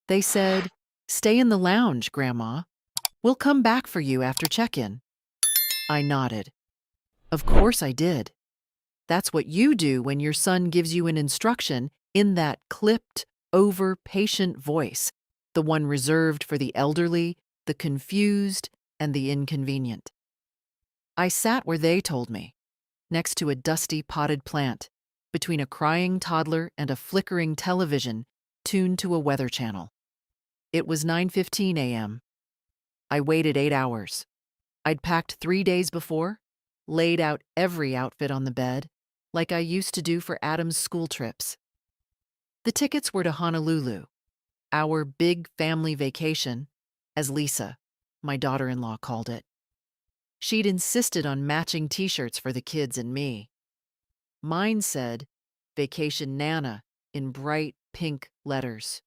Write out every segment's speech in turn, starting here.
They said, "Stay in the lounge, Grandma. We'll come back for you after check-in." I nodded. Of course I did. That's what you do when your son gives you an instruction in that clipped, over patient voice, the one reserved for the elderly, the confused, and the inconvenient. I sat where they told me, next to a dusty potted plant, between a crying toddler and a flickering television tuned to a weather channel. It was 9:15 a.m. I waited 8 hours. I'd packed 3 days before, laid out every outfit on the bed, like I used to do for Adam's school trips. The tickets were to Honolulu, our big family vacation, as Lisa, my daughter-in-law, called it. She'd insisted on matching t-shirts for the kids and me. Mine said, Vacation Nana, in bright pink letters.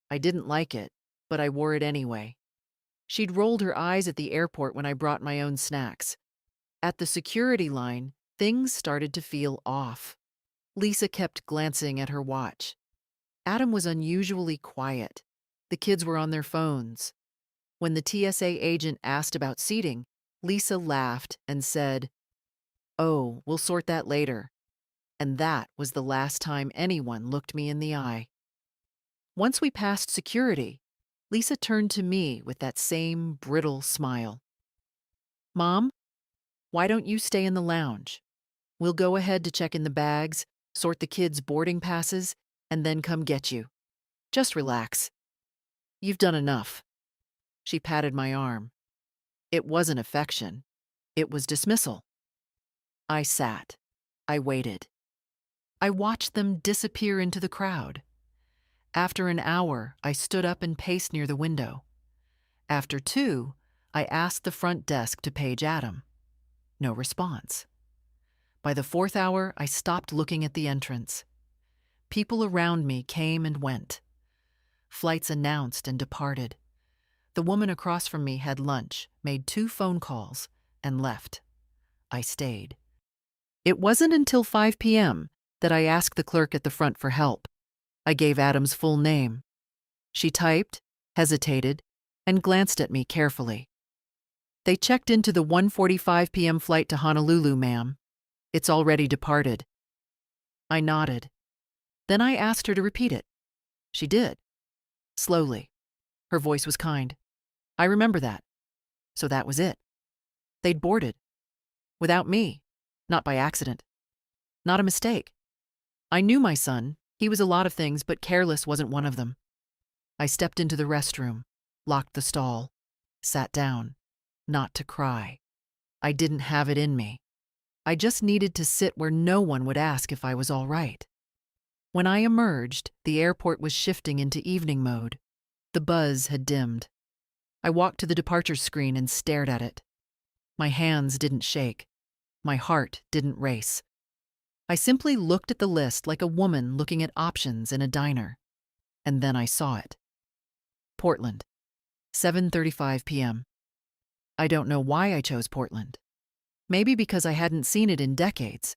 I didn't like it, but I wore it anyway. She'd rolled her eyes at the airport when I brought my own snacks. At the security line, things started to feel off. Lisa kept glancing at her watch. Adam was unusually quiet. The kids were on their phones. When the TSA agent asked about seating, Lisa laughed and said, "Oh, we'll sort that later." And that was the last time anyone looked me in the eye. Once we passed security, Lisa turned to me with that same brittle smile. "Mom, why don't you stay in the lounge? We'll go ahead to check in the bags, sort the kids' boarding passes, and then come get you. Just relax. You've done enough." She patted my arm. It wasn't affection. It was dismissal. I sat. I waited. I watched them disappear into the crowd. After an hour, I stood up and paced near the window. After 2, I asked the front desk to page Adam. No response. By the 4th hour, I stopped looking at the entrance. People around me came and went. Flights announced and departed. The woman across from me had lunch, made 2 phone calls, and left. I stayed. It wasn't until 5 p.m. that I asked the clerk at the front for help. I gave Adam's full name. She typed, hesitated, and glanced at me carefully. "They checked into the 1:45 p.m. flight to Honolulu, ma'am. It's already departed." I nodded. Then I asked her to repeat it. She did. Slowly. Her voice was kind. "I remember that." So that was it. They'd boarded. Without me. Not by accident. Not a mistake. I knew my son. He was a lot of things, but careless wasn't one of them. I stepped into the restroom, locked the stall, sat down. Not to cry. I didn't have it in me. I just needed to sit where no one would ask if I was all right. When I emerged, the airport was shifting into evening mode. The buzz had dimmed. I walked to the departure screen and stared at it. My hands didn't shake. My heart didn't race. I simply looked at the list like a woman looking at options in a diner. And then I saw it. Portland, 7:35 p.m. I don't know why I chose Portland. Maybe because I hadn't seen it in decades.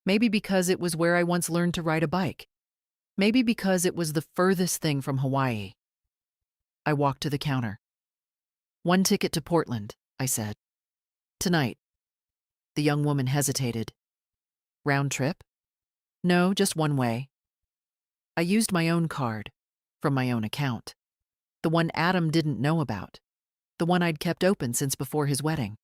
Maybe because it was where I once learned to ride a bike. Maybe because it was the furthest thing from Hawaii. I walked to the counter. "1 ticket to Portland," I said. "Tonight." The young woman hesitated. "Round trip?" "No, just one way." I used my own card, from my own account. The one Adam didn't know about. The one I'd kept open since before his wedding.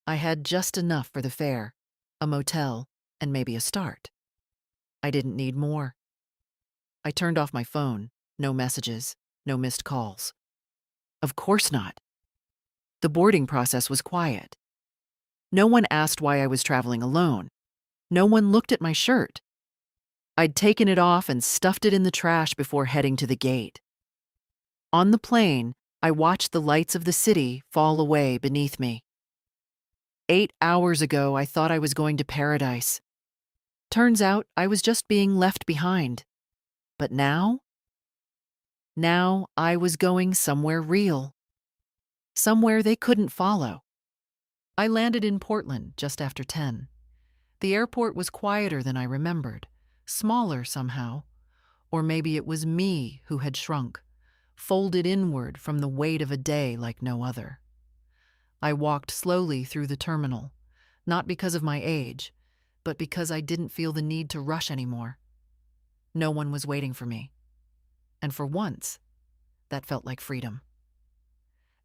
I had just enough for the fare, a motel, and maybe a start. I didn't need more. I turned off my phone. No messages, no missed calls. Of course not. The boarding process was quiet. No one asked why I was traveling alone. No one looked at my shirt. I'd taken it off and stuffed it in the trash before heading to the gate. On the plane, I watched the lights of the city fall away beneath me. 8 hours ago, I thought I was going to paradise. Turns out I was just being left behind. But now? Now I was going somewhere real. Somewhere they couldn't follow. I landed in Portland just after 10. The airport was quieter than I remembered, smaller somehow. Or maybe it was me who had shrunk, folded inward from the weight of a day like no other. I walked slowly through the terminal, not because of my age, but because I didn't feel the need to rush anymore. No one was waiting for me. And for once, that felt like freedom.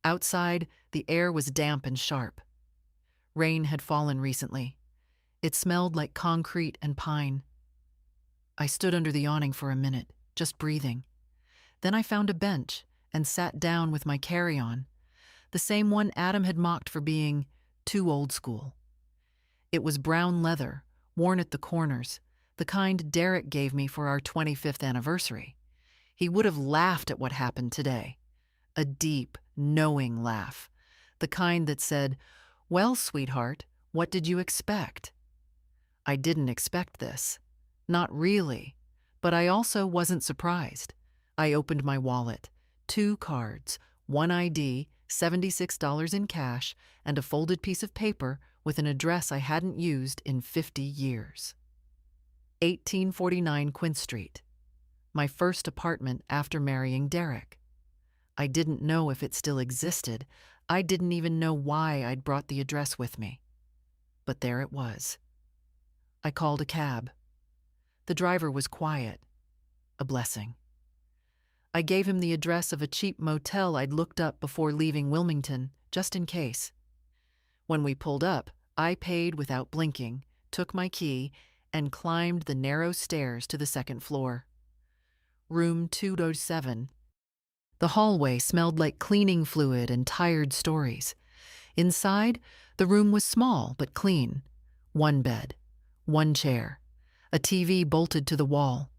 Outside, the air was damp and sharp. Rain had fallen recently. It smelled like concrete and pine. I stood under the awning for a minute, just breathing. Then I found a bench and sat down with my carry-on, the same one Adam had mocked for being too old school. It was brown leather, worn at the corners, the kind Derek gave me for our 25th anniversary. He would have laughed at what happened today. A deep, knowing laugh. The kind that said, "Well, sweetheart, what did you expect?" I didn't expect this. Not really. But I also wasn't surprised. I opened my wallet. 2 cards, 1 ID, $76 in cash, and a folded piece of paper with an address I hadn't used in 50 years. 1849 Quince Street. My first apartment after marrying Derek. I didn't know if it still existed. I didn't even know why I'd brought the address with me. But there it was. I called a cab. The driver was quiet. A blessing. I gave him the address of a cheap motel I'd looked up before leaving Wilmington, just in case. When we pulled up, I paid without blinking, took my key, and climbed the narrow stairs to the second floor. Room 207. The hallway smelled like cleaning fluid and tired stories. Inside, the room was small but clean. 1 bed, 1 chair, a TV bolted to the wall.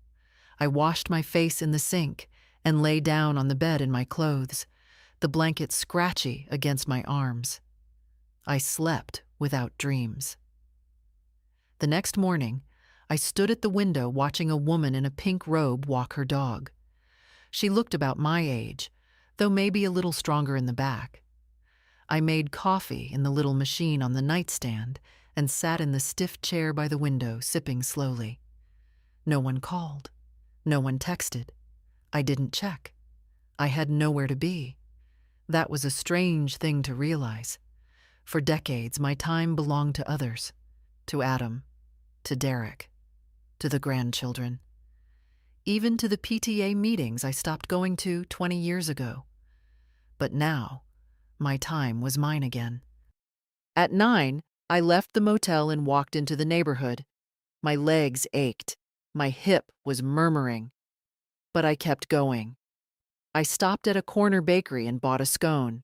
I washed my face in the sink and lay down on the bed in my clothes, the blanket scratchy against my arms. I slept without dreams. The next morning, I stood at the window watching a woman in a pink robe walk her dog. She looked about my age, though maybe a little stronger in the back. I made coffee in the little machine on the nightstand and sat in the stiff chair by the window, sipping slowly. No one called. No one texted. I didn't check. I had nowhere to be. That was a strange thing to realize. For decades, my time belonged to others. To Adam. To Derek. To the grandchildren. Even to the PTA meetings I stopped going to 20 years ago. But now, my time was mine again. At 9, I left the motel and walked into the neighborhood. My legs ached. My hip was murmuring. But I kept going. I stopped at a corner bakery and bought a scone.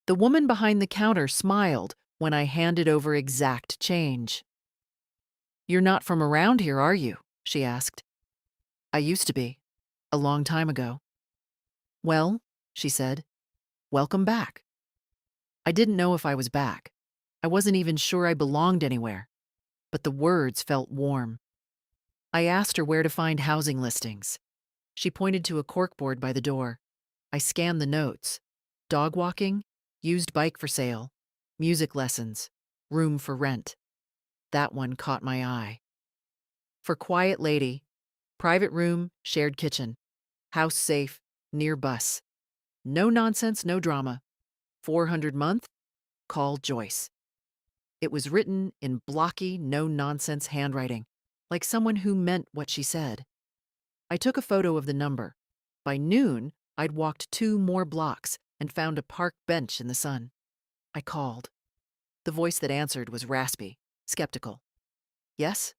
The woman behind the counter smiled when I handed over exact change. "You're not from around here, are you?" she asked. "I used to be, a long time ago." "Well," she said, "welcome back." I didn't know if I was back. I wasn't even sure I belonged anywhere. But the words felt warm. I asked her where to find housing listings. She pointed to a corkboard by the door. I scanned the notes. Dog walking, used bike for sale, music lessons, room for rent. That one caught my eye. For quiet lady, private room, shared kitchen, house safe, near bus. No nonsense, no drama. 400 month, call Joyce. It was written in blocky, no-nonsense handwriting, like someone who meant what she said. I took a photo of the number. By noon, I'd walked 2 more blocks and found a park bench in the sun. I called. The voice that answered was raspy, skeptical. "Yes?"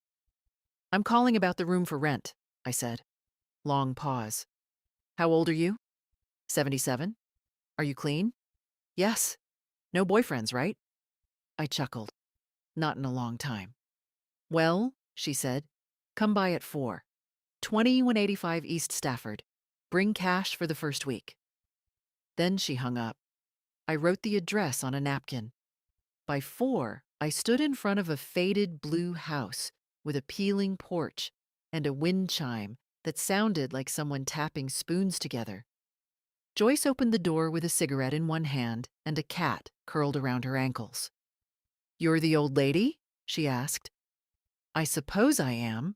"I'm calling about the room for rent," I said. Long pause. "How old are you?" 77. "Are you clean?" "Yes." "No boyfriends, right?" I chuckled. Not in a long time. "Well," she said, "come by at 4. 2185 East Stafford. Bring cash for the first week." Then she hung up. I wrote the address on a napkin. By 4, I stood in front of a faded blue house with a peeling porch and a wind chime that sounded like someone tapping spoons together. Joyce opened the door with a cigarette in one hand and a cat curled around her ankles. "You're the old lady?" she asked. "I suppose I am."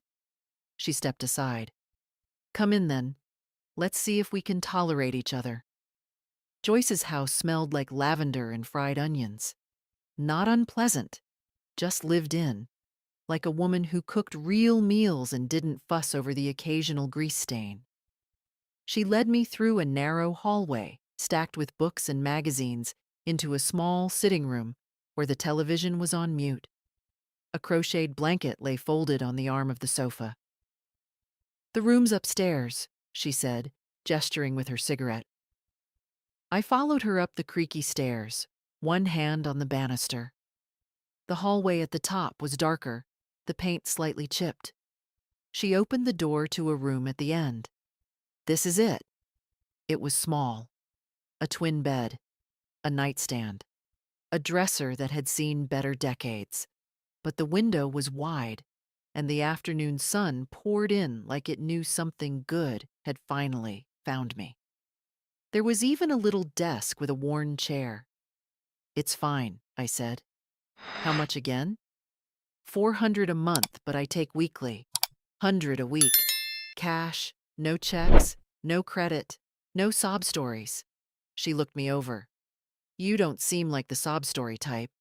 She stepped aside. "Come in then. Let's see if we can tolerate each other. Joyce's house smelled like lavender and fried onions. Not unpleasant, just lived in, like a woman who cooked real meals and didn't fuss over the occasional grease stain. She led me through a narrow hallway, stacked with books and magazines, into a small sitting room where the television was on mute. A crocheted blanket lay folded on the arm of the sofa. "The room's upstairs," she said, gesturing with her cigarette. I followed her up the creaky stairs, one hand on the banister. The hallway at the top was darker, the paint slightly chipped. She opened the door to a room at the end. This is it. It was small. A twin bed, a nightstand, a dresser that had seen better decades. But the window was wide, and the afternoon sun poured in like it knew something good had finally found me. There was even a little desk with a worn chair. "It's fine," I said. "How much again?" "400 a month, but I take weekly. 100 a week. Cash, no checks, no credit, no sob stories." She looked me over. "You don't seem like the sob story type."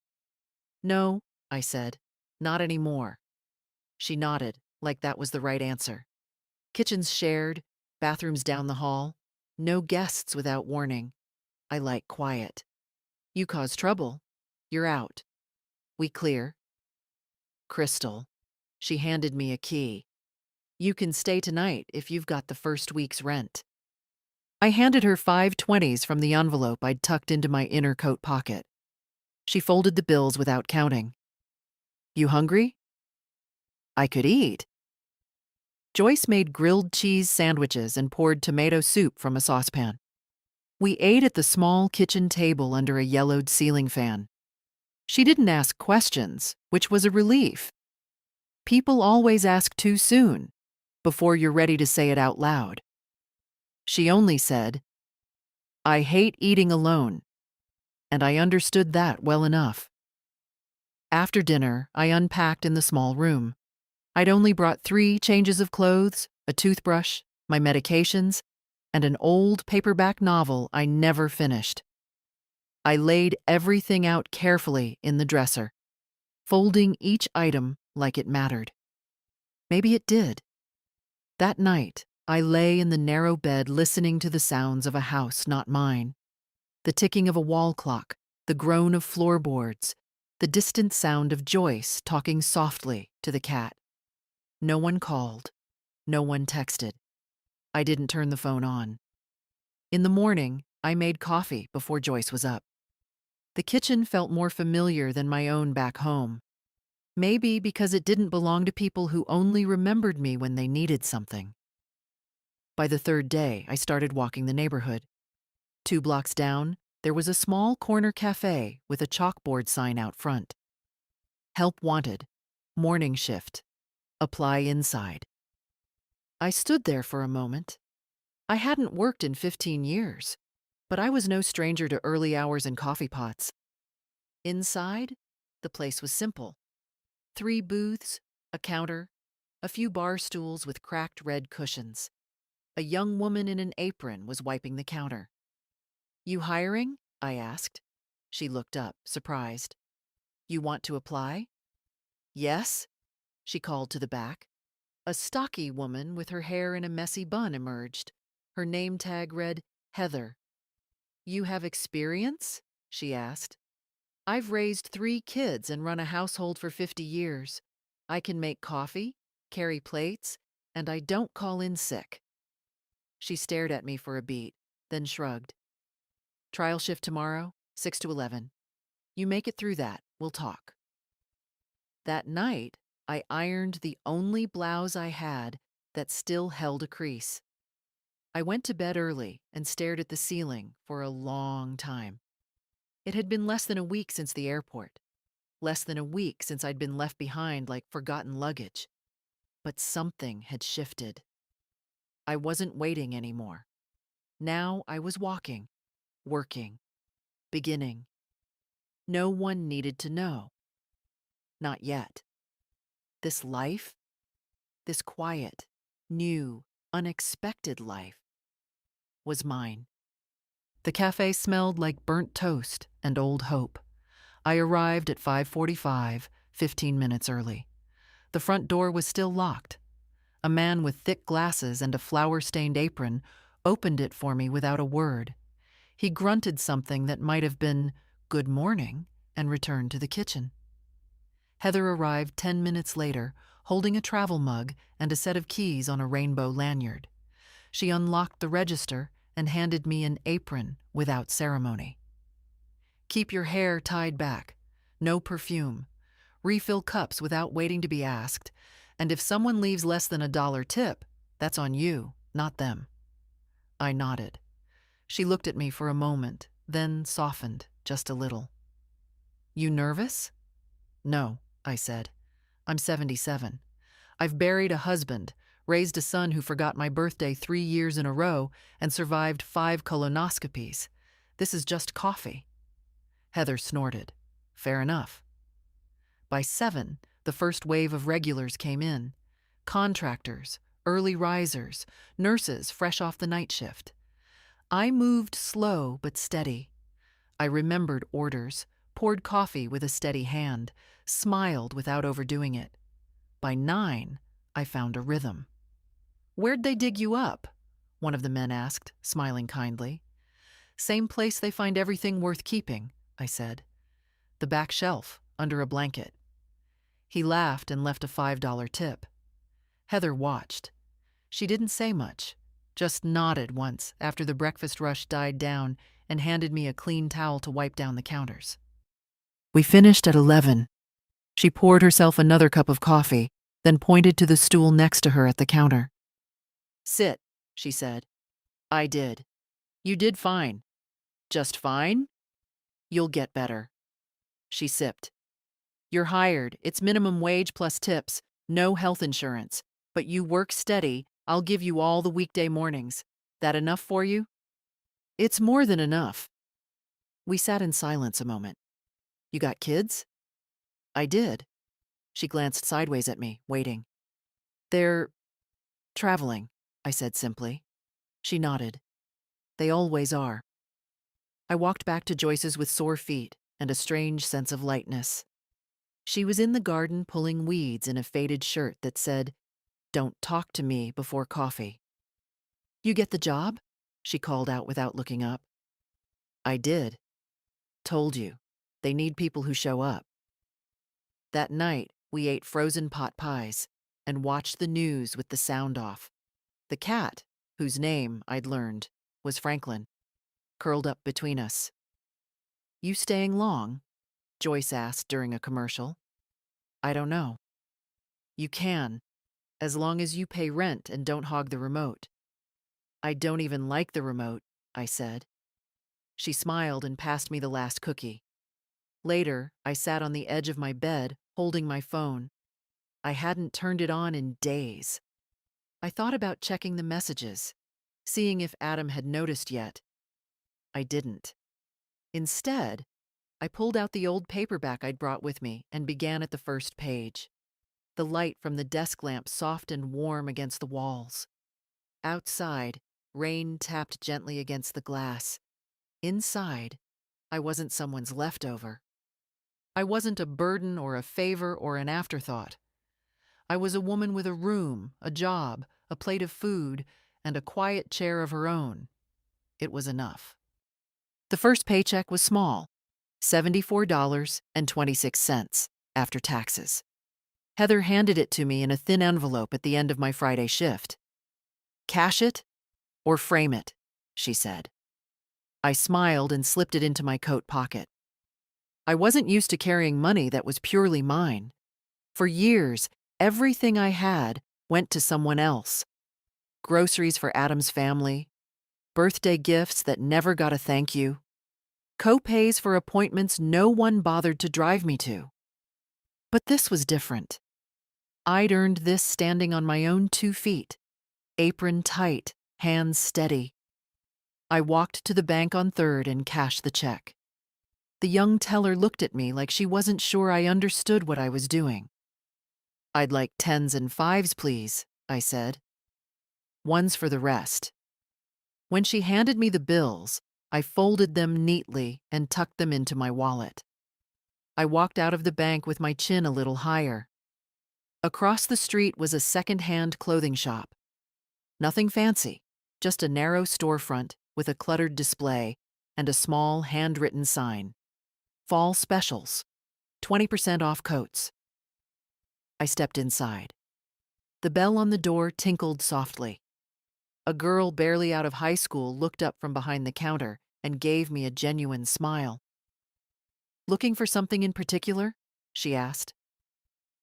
"No," I said, "not anymore." She nodded, like that was the right answer. Kitchens shared, bathrooms down the hall. No guests without warning. I like quiet. "You cause trouble. You're out." "We clear." "Crystal." She handed me a key. "You can stay tonight if you've got the first week's rent." I handed her 5 20s from the envelope I'd tucked into my inner coat pocket. She folded the bills without counting. "You hungry?" I could eat. Joyce made grilled cheese sandwiches and poured tomato soup from a saucepan. We ate at the small kitchen table under a yellowed ceiling fan. She didn't ask questions, which was a relief. People always ask too soon, before you're ready to say it out loud. She only said, "I hate eating alone," and I understood that well enough. After dinner, I unpacked in the small room. I'd only brought 3 changes of clothes, a toothbrush, my medications, and an old paperback novel I never finished. I laid everything out carefully in the dresser, folding each item like it mattered. Maybe it did. That night, I lay in the narrow bed listening to the sounds of a house not mine. The ticking of a wall clock, the groan of floorboards, the distant sound of Joyce talking softly to the cat. No one called. No one texted. I didn't turn the phone on. In the morning, I made coffee before Joyce was up. The kitchen felt more familiar than my own back home. Maybe because it didn't belong to people who only remembered me when they needed something. By the 3rd day, I started walking the neighborhood. 2 blocks down, there was a small corner cafe with a chalkboard sign out front. "Help wanted. Morning shift. Apply inside." I stood there for a moment. I hadn't worked in 15 years, but I was no stranger to early hours and coffee pots. Inside, the place was simple. 3 booths, a counter, a few bar stools with cracked red cushions. A young woman in an apron was wiping the counter. "You hiring?" I asked. She looked up, surprised. "You want to apply?" "Yes," she called to the back. A stocky woman with her hair in a messy bun emerged. Her name tag read, Heather. "You have experience?" she asked. "I've raised 3 kids and run a household for 50 years. I can make coffee, carry plates, and I don't call in sick." She stared at me for a beat, then shrugged. "Trial shift tomorrow, 6 to 11. You make it through that, we'll talk." That night, I ironed the only blouse I had that still held a crease. I went to bed early and stared at the ceiling for a long time. It had been less than a week since the airport, less than a week since I'd been left behind like forgotten luggage. But something had shifted. I wasn't waiting anymore. Now I was walking, working, beginning. No one needed to know. Not yet. This life, this quiet, new, unexpected life, was mine. The cafe smelled like burnt toast and old hope. I arrived at 5:45, 15 minutes early. The front door was still locked. A man with thick glasses and a flour-stained apron opened it for me without a word. He grunted something that might have been, "Good morning," and returned to the kitchen. Heather arrived 10 minutes later, holding a travel mug and a set of keys on a rainbow lanyard. She unlocked the register and handed me an apron without ceremony. "Keep your hair tied back. No perfume. Refill cups without waiting to be asked. And if someone leaves less than $1 tip, that's on you, not them." I nodded. She looked at me for a moment, then softened just a little. "You nervous?" "No," I said. "I'm 77. I've buried a husband, raised a son who forgot my birthday 3 years in a row, and survived 5 colonoscopies. This is just coffee." Heather snorted. "Fair enough." By 7, the first wave of regulars came in. Contractors, early risers, nurses fresh off the night shift. I moved slow but steady. I remembered orders, poured coffee with a steady hand, smiled without overdoing it. By 9, I found a rhythm. "Where'd they dig you up?" one of the men asked, smiling kindly. "Same place they find everything worth keeping," I said. "The back shelf, under a blanket." He laughed and left a $5 tip. Heather watched. She didn't say much, just nodded once after the breakfast rush died down and handed me a clean towel to wipe down the counters. We finished at 11. She poured herself another cup of coffee, then pointed to the stool next to her at the counter. "Sit," she said. I did. "You did fine." "Just fine?" "You'll get better." She sipped. "You're hired. It's minimum wage plus tips, no health insurance. But you work steady. I'll give you all the weekday mornings. That enough for you?" "It's more than enough." We sat in silence a moment. "You got kids?" I did. She glanced sideways at me, waiting. "They're traveling," I said simply. She nodded. "They always are." I walked back to Joyce's with sore feet and a strange sense of lightness. She was in the garden pulling weeds in a faded shirt that said, "Don't talk to me before coffee." "You get the job?" she called out without looking up. I did. "Told you. They need people who show up." That night, we ate frozen pot pies and watched the news with the sound off. The cat, whose name, I'd learned, was Franklin, curled up between us. "You staying long?" Joyce asked during a commercial. "I don't know." "You can, as long as you pay rent and don't hog the remote." "I don't even like the remote," I said. She smiled and passed me the last cookie. Later, I sat on the edge of my bed, holding my phone. I hadn't turned it on in days. I thought about checking the messages, seeing if Adam had noticed yet. I didn't. Instead, I pulled out the old paperback I'd brought with me and began at the first page. The light from the desk lamp soft and warm against the walls. Outside, rain tapped gently against the glass. Inside, I wasn't someone's leftover. I wasn't a burden or a favor or an afterthought. I was a woman with a room, a job, a plate of food, and a quiet chair of her own. It was enough. The first paycheck was small, $74.26 after taxes. Heather handed it to me in a thin envelope at the end of my Friday shift. "Cash it or frame it," she said. I smiled and slipped it into my coat pocket. I wasn't used to carrying money that was purely mine. For years, everything I had went to someone else. Groceries for Adam's family, birthday gifts that never got a thank you, co-pays for appointments no one bothered to drive me to. But this was different. I'd earned this standing on my own 2 feet, apron tight, hands steady. I walked to the bank on 3rd and cashed the check. The young teller looked at me like she wasn't sure I understood what I was doing. "I'd like 10s and 5s, please," I said. "Ones for the rest." When she handed me the bills, I folded them neatly and tucked them into my wallet. I walked out of the bank with my chin a little higher. Across the street was a second-hand clothing shop. Nothing fancy, just a narrow storefront with a cluttered display and a small handwritten sign. Fall specials, 20% off coats. I stepped inside. The bell on the door tinkled softly. A girl barely out of high school looked up from behind the counter and gave me a genuine smile. "Looking for something in particular?" she asked.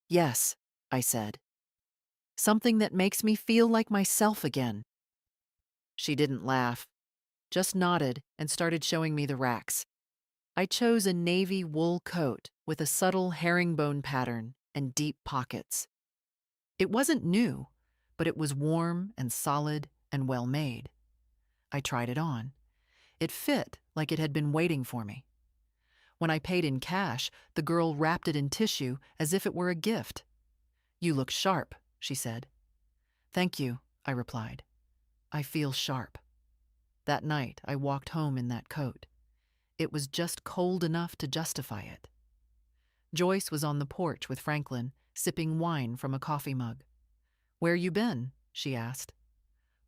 "Yes," I said. "Something that makes me feel like myself again." She didn't laugh, just nodded and started showing me the racks. I chose a navy wool coat with a subtle herringbone pattern and deep pockets. It wasn't new, but it was warm and solid and well made. I tried it on. It fit like it had been waiting for me. When I paid in cash, the girl wrapped it in tissue as if it were a gift. "You look sharp," she said. "Thank you," I replied. "I feel sharp." That night, I walked home in that coat. It was just cold enough to justify it. Joyce was on the porch with Franklin, sipping wine from a coffee mug. "Where you been?" she asked.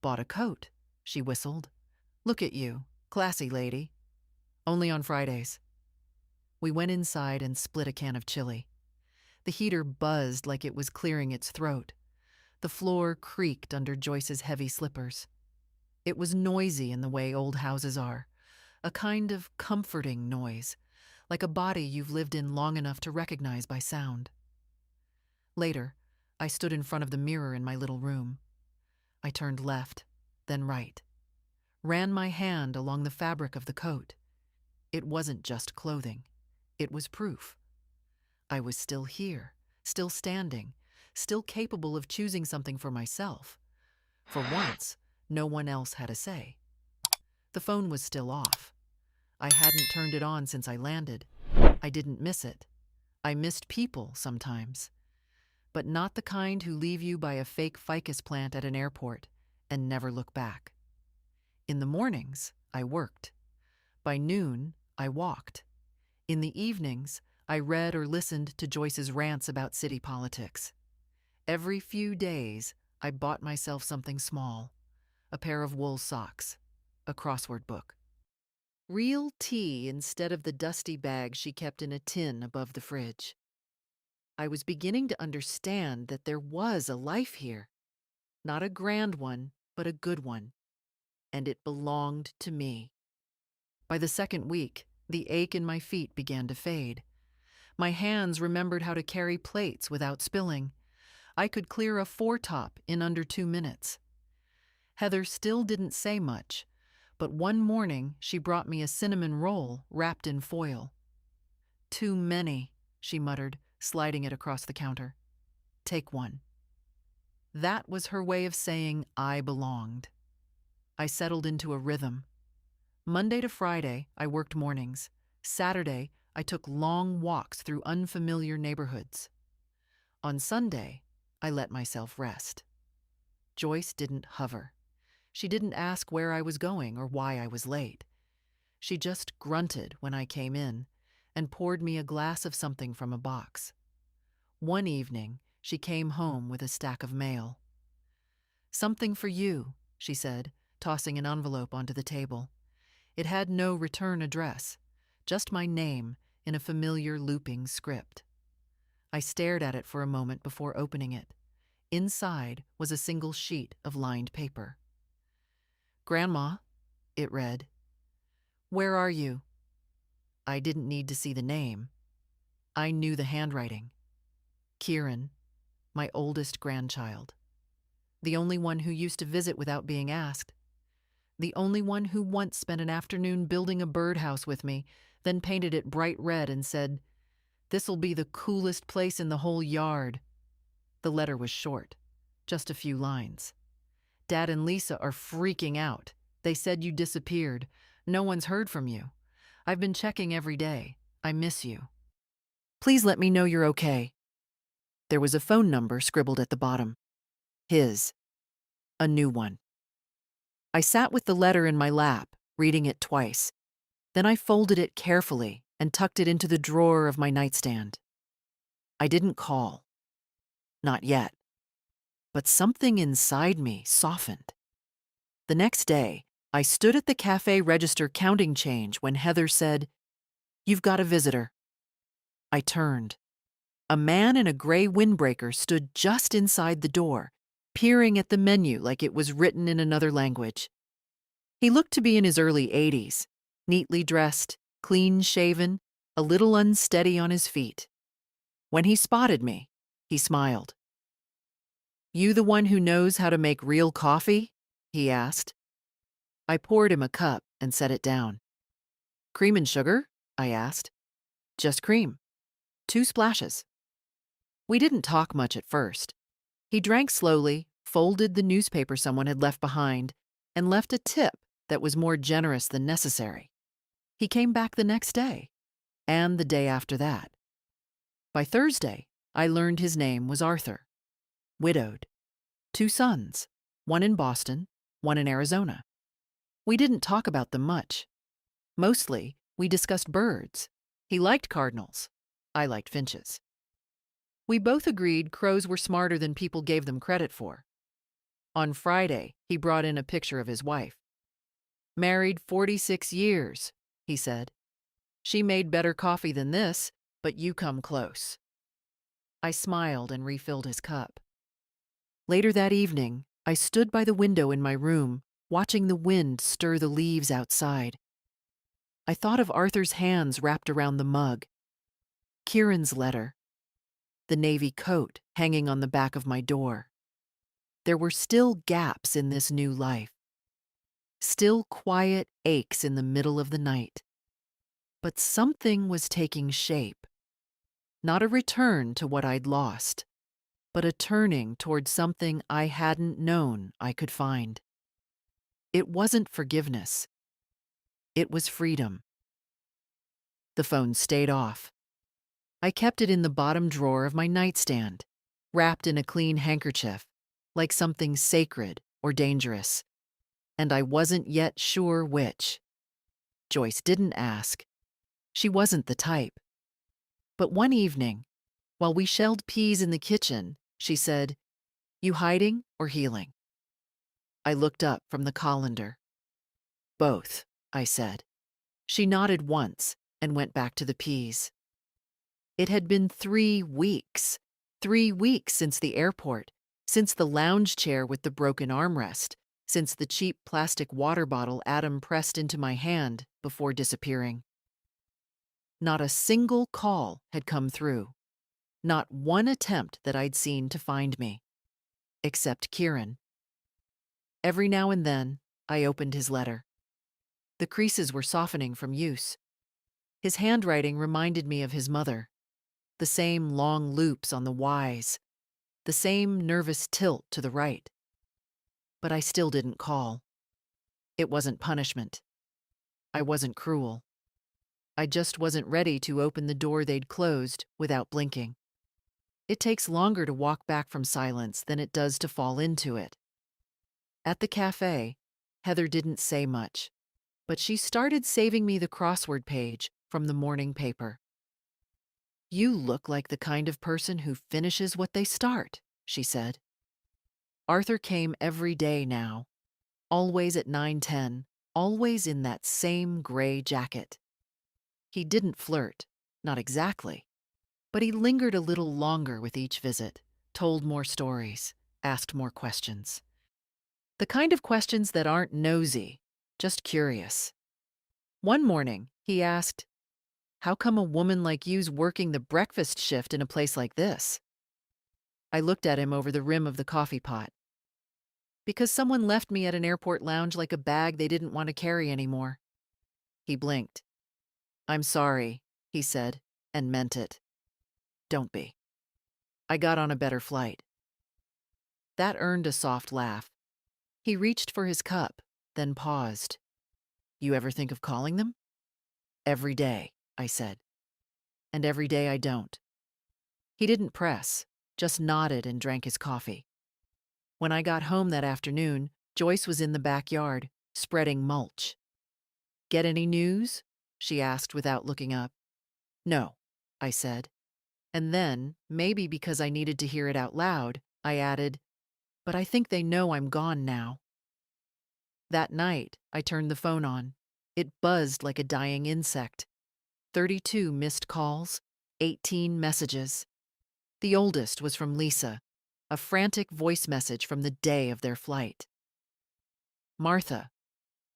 "Bought a coat," she whistled. "Look at you, classy lady." "Only on Fridays." We went inside and split a can of chili. The heater buzzed like it was clearing its throat. The floor creaked under Joyce's heavy slippers. It was noisy in the way old houses are, a kind of comforting noise, like a body you've lived in long enough to recognize by sound. Later, I stood in front of the mirror in my little room. I turned left, then right, ran my hand along the fabric of the coat. It wasn't just clothing. It was proof. I was still here, still standing, still capable of choosing something for myself. For once, no one else had a say. The phone was still off. I hadn't turned it on since I landed. I didn't miss it. I missed people sometimes, but not the kind who leave you by a fake ficus plant at an airport and never look back. In the mornings, I worked. By noon, I walked. In the evenings, I read or listened to Joyce's rants about city politics. Every few days, I bought myself something small, a pair of wool socks, a crossword book. Real tea instead of the dusty bag she kept in a tin above the fridge. I was beginning to understand that there was a life here. Not a grand one, but a good one. And it belonged to me. By the second week, the ache in my feet began to fade. My hands remembered how to carry plates without spilling. I could clear a four-top in under 2 minutes. Heather still didn't say much, but one morning she brought me a cinnamon roll wrapped in foil. "Too many," she muttered, sliding it across the counter. "Take one." That was her way of saying I belonged. I settled into a rhythm. Monday to Friday, I worked mornings. Saturday, I took long walks through unfamiliar neighborhoods. On Sunday, I let myself rest. Joyce didn't hover. She didn't ask where I was going or why I was late. She just grunted when I came in and poured me a glass of something from a box. One evening, she came home with a stack of mail. "Something for you," she said, tossing an envelope onto the table. It had no return address, just my name in a familiar looping script. I stared at it for a moment before opening it. Inside was a single sheet of lined paper. "Grandma," it read. "Where are you?" I didn't need to see the name. I knew the handwriting. Kieran, my oldest grandchild. The only one who used to visit without being asked. The only one who once spent an afternoon building a birdhouse with me, then painted it bright red and said, "This'll be the coolest place in the whole yard." The letter was short, just a few lines. "Dad and Lisa are freaking out. They said you disappeared. No one's heard from you. I've been checking every day. I miss you. Please let me know you're okay." There was a phone number scribbled at the bottom. His. A new one. I sat with the letter in my lap, reading it twice. Then I folded it carefully and tucked it into the drawer of my nightstand. I didn't call. Not yet. But something inside me softened. The next day, I stood at the cafe register counting change when Heather said, "You've got a visitor." I turned. A man in a gray windbreaker stood just inside the door, peering at the menu like it was written in another language. He looked to be in his early 80s, neatly dressed, clean-shaven, a little unsteady on his feet. When he spotted me, he smiled. "You the one who knows how to make real coffee?" he asked. I poured him a cup and set it down. "Cream and sugar?" I asked. "Just cream. 2 splashes." We didn't talk much at first. He drank slowly, folded the newspaper someone had left behind, and left a tip that was more generous than necessary. He came back the next day, and the day after that. By Thursday, I learned his name was Arthur. Widowed. 2 sons, one in Boston, one in Arizona. We didn't talk about them much. Mostly, we discussed birds. He liked cardinals. I liked finches. We both agreed crows were smarter than people gave them credit for. On Friday, he brought in a picture of his wife. "Married 46 years, he said. "She made better coffee than this, but you come close." I smiled and refilled his cup. Later that evening, I stood by the window in my room, watching the wind stir the leaves outside. I thought of Arthur's hands wrapped around the mug, Kieran's letter, the navy coat hanging on the back of my door. There were still gaps in this new life, still quiet aches in the middle of the night. But something was taking shape. Not a return to what I'd lost, but a turning toward something I hadn't known I could find. It wasn't forgiveness. It was freedom. The phone stayed off. I kept it in the bottom drawer of my nightstand, wrapped in a clean handkerchief, like something sacred or dangerous. And I wasn't yet sure which. Joyce didn't ask. She wasn't the type. But one evening, while we shelled peas in the kitchen, she said, "You hiding or healing?" I looked up from the colander. "Both," I said. She nodded once and went back to the peas. It had been 3 weeks. 3 weeks since the airport, since the lounge chair with the broken armrest, since the cheap plastic water bottle Adam pressed into my hand before disappearing. Not a single call had come through. Not one attempt that I'd seen to find me. Except Kieran. Every now and then, I opened his letter. The creases were softening from use. His handwriting reminded me of his mother. The same long loops on the Y's. The same nervous tilt to the right. But I still didn't call. It wasn't punishment. I wasn't cruel. I just wasn't ready to open the door they'd closed without blinking. It takes longer to walk back from silence than it does to fall into it. At the cafe, Heather didn't say much, but she started saving me the crossword page from the morning paper. "You look like the kind of person who finishes what they start," she said. Arthur came every day now, always at 9:10, always in that same gray jacket. He didn't flirt, not exactly, but he lingered a little longer with each visit, told more stories, asked more questions. The kind of questions that aren't nosy, just curious. One morning, he asked, "How come a woman like you's working the breakfast shift in a place like this?" I looked at him over the rim of the coffee pot. "Because someone left me at an airport lounge like a bag they didn't want to carry anymore." He blinked. "I'm sorry," he said, and meant it. "Don't be. I got on a better flight." That earned a soft laugh. He reached for his cup, then paused. "You ever think of calling them?" "Every day," I said. "And every day I don't." He didn't press, just nodded and drank his coffee. When I got home that afternoon, Joyce was in the backyard, spreading mulch. Get any news? She asked without looking up. No, I said. And then, maybe because I needed to hear it out loud, I added, but I think they know I'm gone now. That night, I turned the phone on. It buzzed like a dying insect. 32 missed calls, 18 messages. The oldest was from Lisa, a frantic voice message from the day of their flight. Martha,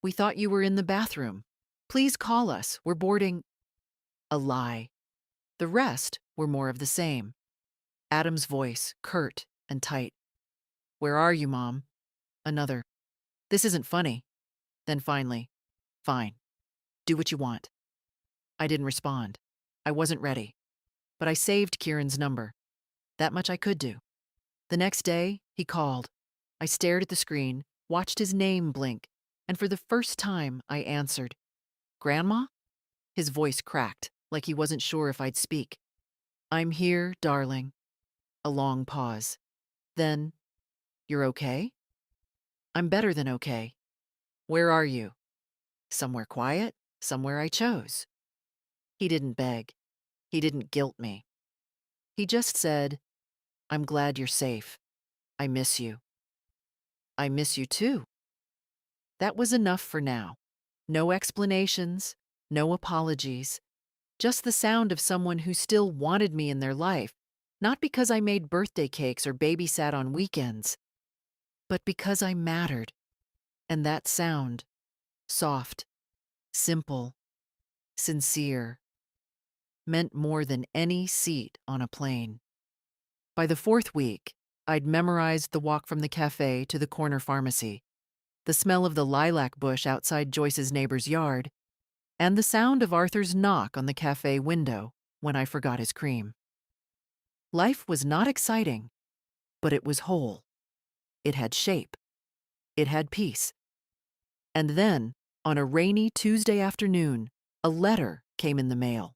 we thought you were in the bathroom. Please call us. We're boarding. A lie. The rest were more of the same. Adam's voice, curt and tight. Where are you, Mom? Another. This isn't funny. Then finally, fine. Do what you want. I didn't respond. I wasn't ready. But I saved Kieran's number. That much I could do. The next day, he called. I stared at the screen, watched his name blink, and for the first time, I answered. Grandma? His voice cracked, like he wasn't sure if I'd speak. I'm here, darling. A long pause. Then, you're okay? I'm better than okay. Where are you? Somewhere quiet, somewhere I chose. He didn't beg. He didn't guilt me. He just said, I'm glad you're safe. I miss you. I miss you too. That was enough for now. No explanations, no apologies, just the sound of someone who still wanted me in their life, not because I made birthday cakes or babysat on weekends, but because I mattered. And that sound, soft, simple, sincere, meant more than any seat on a plane. By the fourth week, I'd memorized the walk from the cafe to the corner pharmacy, the smell of the lilac bush outside Joyce's neighbor's yard, and the sound of Arthur's knock on the cafe window when I forgot his cream. Life was not exciting, but it was whole. It had shape. It had peace. And then, on a rainy Tuesday afternoon, a letter came in the mail.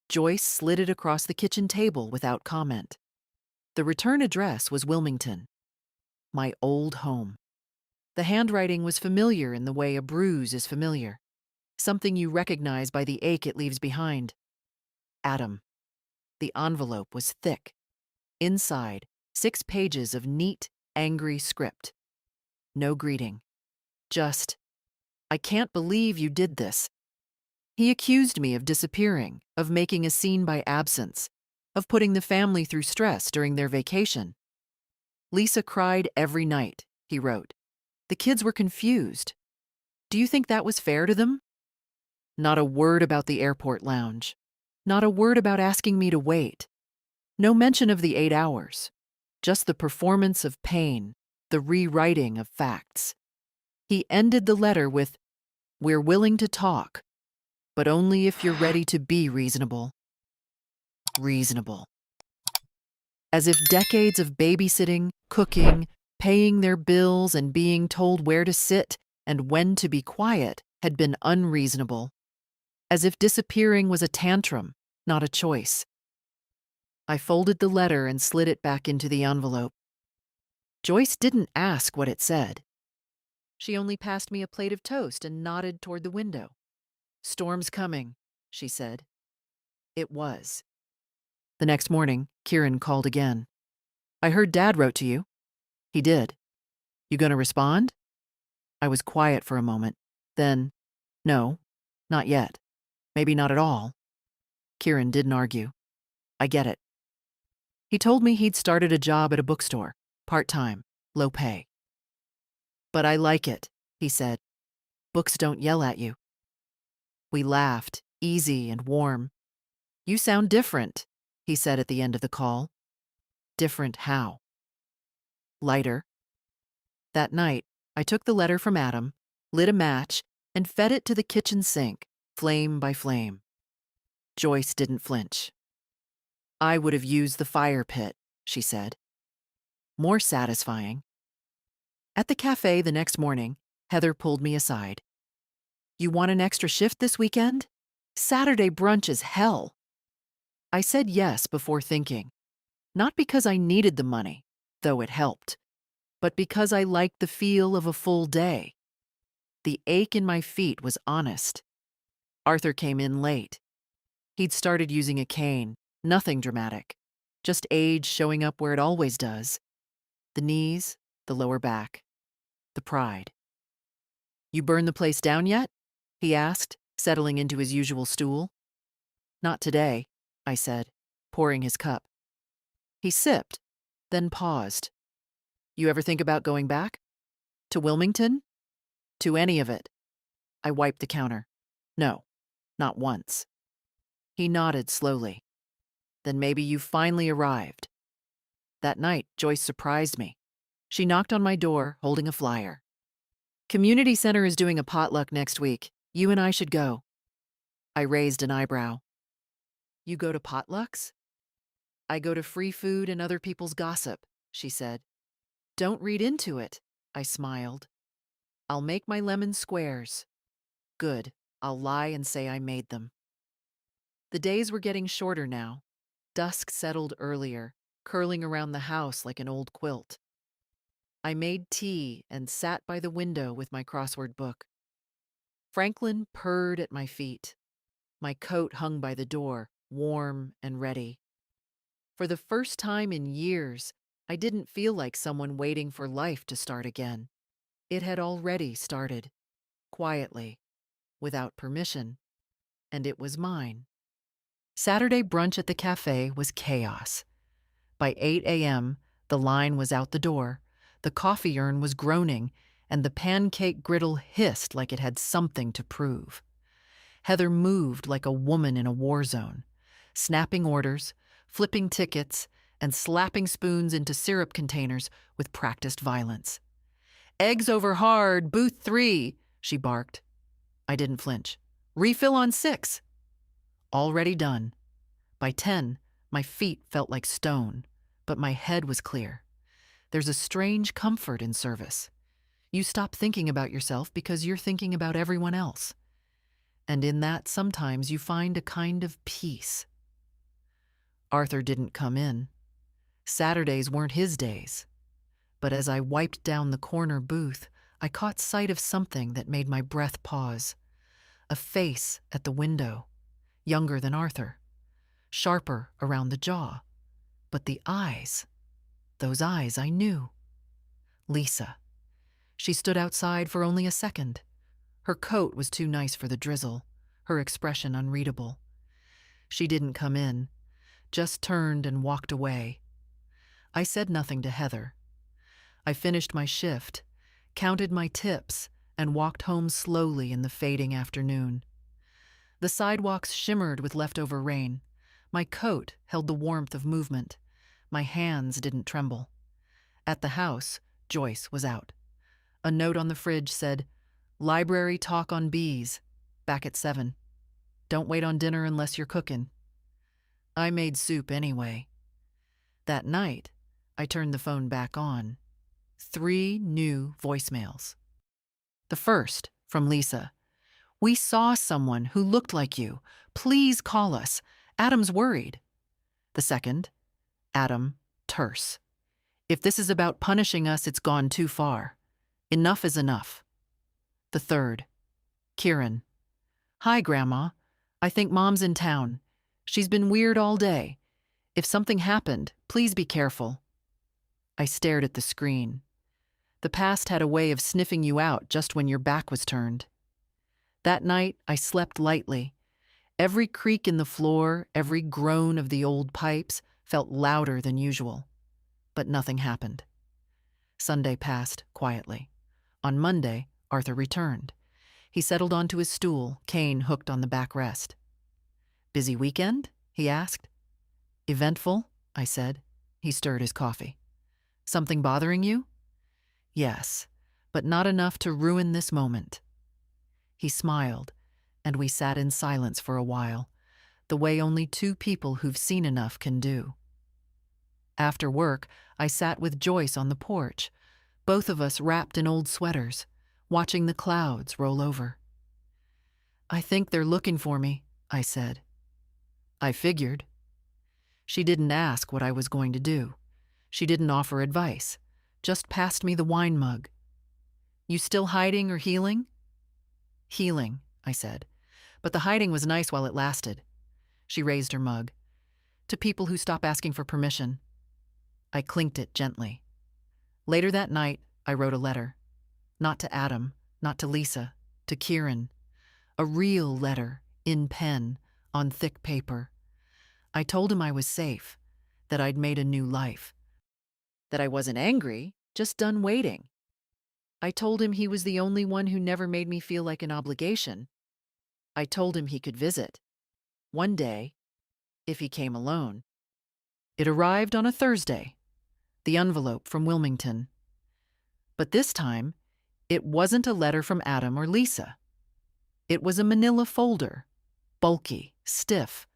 Joyce slid it across the kitchen table without comment. The return address was Wilmington, my old home. The handwriting was familiar in the way a bruise is familiar, something you recognize by the ache it leaves behind. Adam. The envelope was thick. Inside, 6 pages of neat, angry script. No greeting. Just, I can't believe you did this. He accused me of disappearing, of making a scene by absence, of putting the family through stress during their vacation. Lisa cried every night, he wrote. The kids were confused. Do you think that was fair to them? Not a word about the airport lounge. Not a word about asking me to wait. No mention of the 8 hours. Just the performance of pain, the rewriting of facts. He ended the letter with, We're willing to talk, but only if you're ready to be reasonable. Reasonable. As if decades of babysitting, cooking, paying their bills, and being told where to sit and when to be quiet had been unreasonable. As if disappearing was a tantrum, not a choice. I folded the letter and slid it back into the envelope. Joyce didn't ask what it said. She only passed me a plate of toast and nodded toward the window. Storm's coming, she said. It was. The next morning, Kieran called again. I heard Dad wrote to you. He did. You gonna respond? I was quiet for a moment. Then, no, not yet. Maybe not at all. Kieran didn't argue. I get it. He told me he'd started a job at a bookstore, part-time, low pay. But I like it, he said. Books don't yell at you. We laughed, easy and warm. You sound different, he said at the end of the call. Different how? Lighter. That night, I took the letter from Adam, lit a match, and fed it to the kitchen sink, flame by flame. Joyce didn't flinch. I would have used the fire pit, she said. More satisfying. At the cafe the next morning, Heather pulled me aside. You want an extra shift this weekend? Saturday brunch is hell. I said yes before thinking. Not because I needed the money, though it helped, but because I liked the feel of a full day. The ache in my feet was honest. Arthur came in late. He'd started using a cane, nothing dramatic, just age showing up where it always does. The knees, the lower back, the pride. "You burned the place down yet?" he asked, settling into his usual stool. "Not today," I said, pouring his cup. He sipped, then paused. "You ever think about going back? To Wilmington? To any of it?" I wiped the counter. "No, not once." He nodded slowly. "Then maybe you finally arrived." That night, Joyce surprised me. She knocked on my door, holding a flyer. "Community Center is doing a potluck next week. You and I should go." I raised an eyebrow. "You go to potlucks?" "I go to free food and other people's gossip," she said. "Don't read into it," I smiled. "I'll make my lemon squares." "Good. I'll lie and say I made them." The days were getting shorter now. Dusk settled earlier, curling around the house like an old quilt. I made tea and sat by the window with my crossword book. Franklin purred at my feet. My coat hung by the door, warm and ready. For the first time in years, I didn't feel like someone waiting for life to start again. It had already started, quietly, without permission, and it was mine. Saturday brunch at the cafe was chaos. By 8 a.m., the line was out the door, the coffee urn was groaning, and the pancake griddle hissed like it had something to prove. Heather moved like a woman in a war zone, snapping orders, flipping tickets, and slapping spoons into syrup containers with practiced violence. "Eggs over hard, booth 3, she barked. I didn't flinch. "Refill on 6. Already done. By 10, my feet felt like stone, but my head was clear. There's a strange comfort in service. You stop thinking about yourself because you're thinking about everyone else. And in that, sometimes you find a kind of peace. Arthur didn't come in. Saturdays weren't his days. But as I wiped down the corner booth, I caught sight of something that made my breath pause. A face at the window, younger than Arthur, sharper around the jaw. But the eyes, those eyes I knew. Lisa. She stood outside for only a second. Her coat was too nice for the drizzle, her expression unreadable. She didn't come in, just turned and walked away. I said nothing to Heather. I finished my shift, counted my tips, and walked home slowly in the fading afternoon. The sidewalks shimmered with leftover rain. My coat held the warmth of movement. My hands didn't tremble. At the house, Joyce was out. A note on the fridge said, "Library talk on bees, back at 7. Don't wait on dinner unless you're cooking." I made soup anyway. That night, I turned the phone back on. 3 new voicemails. The first, from Lisa. "We saw someone who looked like you. Please call us. Adam's worried." The second, Adam, terse. "If this is about punishing us, it's gone too far. Enough is enough." The third, Kieran. "Hi, Grandma. I think Mom's in town. She's been weird all day. If something happened, please be careful." I stared at the screen. The past had a way of sniffing you out just when your back was turned. That night, I slept lightly. Every creak in the floor, every groan of the old pipes felt louder than usual. But nothing happened. Sunday passed quietly. On Monday, Arthur returned. He settled onto his stool, cane hooked on the backrest. "Busy weekend?" he asked. "Eventful," I said. He stirred his coffee. "Something bothering you?" "Yes, but not enough to ruin this moment." He smiled, and we sat in silence for a while, the way only 2 people who've seen enough can do. After work, I sat with Joyce on the porch, both of us wrapped in old sweaters, watching the clouds roll over. "I think they're looking for me," I said. "I figured." She didn't ask what I was going to do. She didn't offer advice, just passed me the wine mug. You still hiding or healing? Healing, I said. But the hiding was nice while it lasted. She raised her mug. To people who stop asking for permission. I clinked it gently. Later that night, I wrote a letter. Not to Adam, not to Lisa, to Kieran. A real letter, in pen, on thick paper. I told him I was safe, that I'd made a new life. That I wasn't angry, just done waiting. I told him he was the only one who never made me feel like an obligation. I told him he could visit. One day, if he came alone. It arrived on a Thursday. The envelope from Wilmington. But this time, it wasn't a letter from Adam or Lisa. It was a manila folder, bulky, stiff,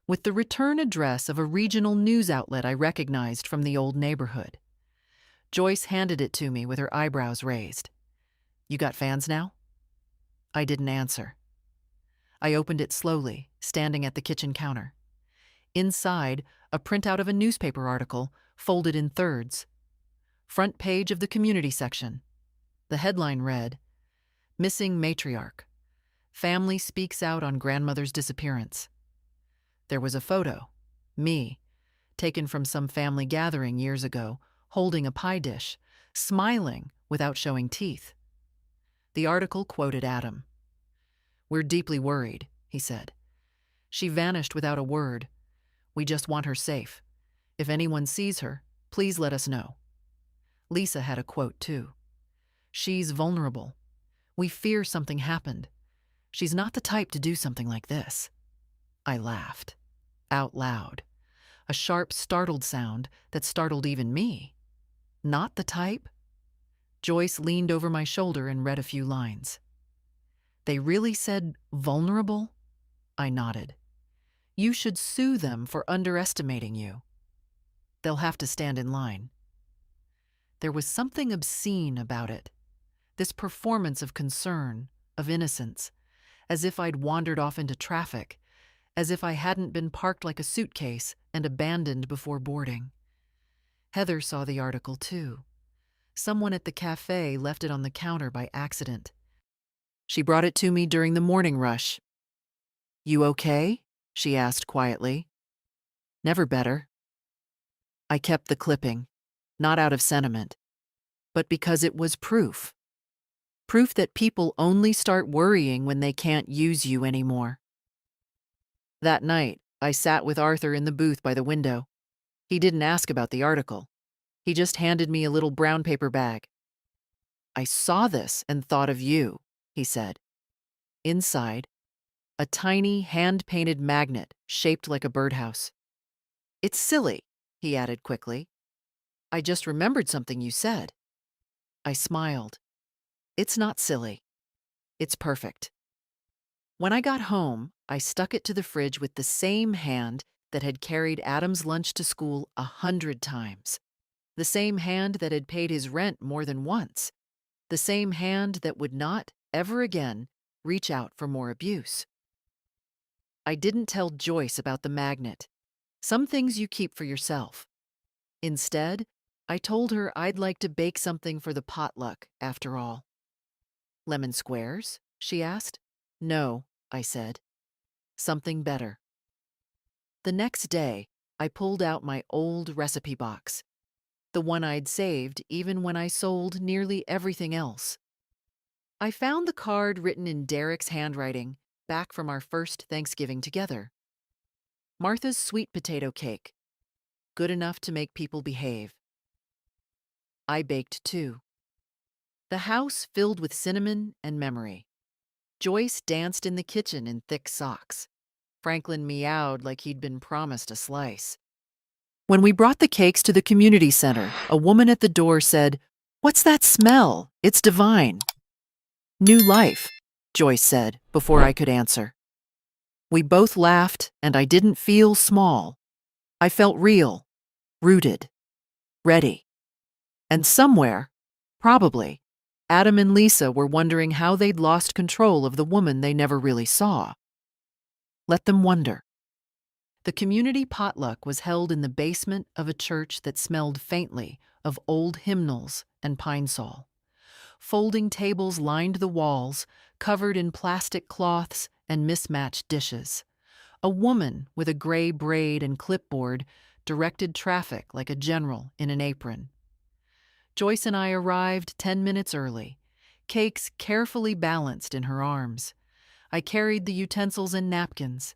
with the return address of a regional news outlet I recognized from the old neighborhood. Joyce handed it to me with her eyebrows raised. You got fans now? I didn't answer. I opened it slowly, standing at the kitchen counter. Inside, a printout of a newspaper article, folded in thirds. Front page of the community section. The headline read, Missing Matriarch. Family speaks out on grandmother's disappearance. There was a photo, me, taken from some family gathering years ago, holding a pie dish, smiling without showing teeth. The article quoted Adam. We're deeply worried, he said. She vanished without a word. We just want her safe. If anyone sees her, please let us know. Lisa had a quote, too. She's vulnerable. We fear something happened. She's not the type to do something like this. I laughed. Out loud. A sharp, startled sound that startled even me. Not the type? Joyce leaned over my shoulder and read a few lines. They really said vulnerable? I nodded. You should sue them for underestimating you. They'll have to stand in line. There was something obscene about it. This performance of concern, of innocence, as if I'd wandered off into traffic, as if I hadn't been parked like a suitcase and abandoned before boarding. Heather saw the article too. Someone at the cafe left it on the counter by accident. She brought it to me during the morning rush. You okay? She asked quietly. Never better. I kept the clipping, not out of sentiment, but because it was proof. Proof that people only start worrying when they can't use you anymore. That night, I sat with Arthur in the booth by the window. He didn't ask about the article. He just handed me a little brown paper bag. I saw this and thought of you, he said. Inside, a tiny hand-painted magnet shaped like a birdhouse. It's silly, he added quickly. I just remembered something you said. I smiled. It's not silly. It's perfect. When I got home, I stuck it to the fridge with the same hand that had carried Adam's lunch to school 100 times. The same hand that had paid his rent more than once. The same hand that would not, ever again, reach out for more abuse. I didn't tell Joyce about the magnet. Some things you keep for yourself. Instead, I told her I'd like to bake something for the potluck, after all. Lemon squares? She asked. No, I said. Something better. The next day, I pulled out my old recipe box. The one I'd saved even when I sold nearly everything else. I found the card written in Derek's handwriting, back from our first Thanksgiving together. Martha's sweet potato cake. Good enough to make people behave. I baked too. The house filled with cinnamon and memory. Joyce danced in the kitchen in thick socks. Franklin meowed like he'd been promised a slice. When we brought the cakes to the community center, a woman at the door said, "What's that smell? It's divine." New life, Joyce said before I could answer. We both laughed, and I didn't feel small. I felt real, rooted, ready. And somewhere, probably, Adam and Lisa were wondering how they'd lost control of the woman they never really saw. Let them wonder. The community potluck was held in the basement of a church that smelled faintly of old hymnals and pine sol. Folding tables lined the walls, covered in plastic cloths and mismatched dishes. A woman with a gray braid and clipboard directed traffic like a general in an apron. Joyce and I arrived 10 minutes early, cakes carefully balanced in her arms. I carried the utensils and napkins.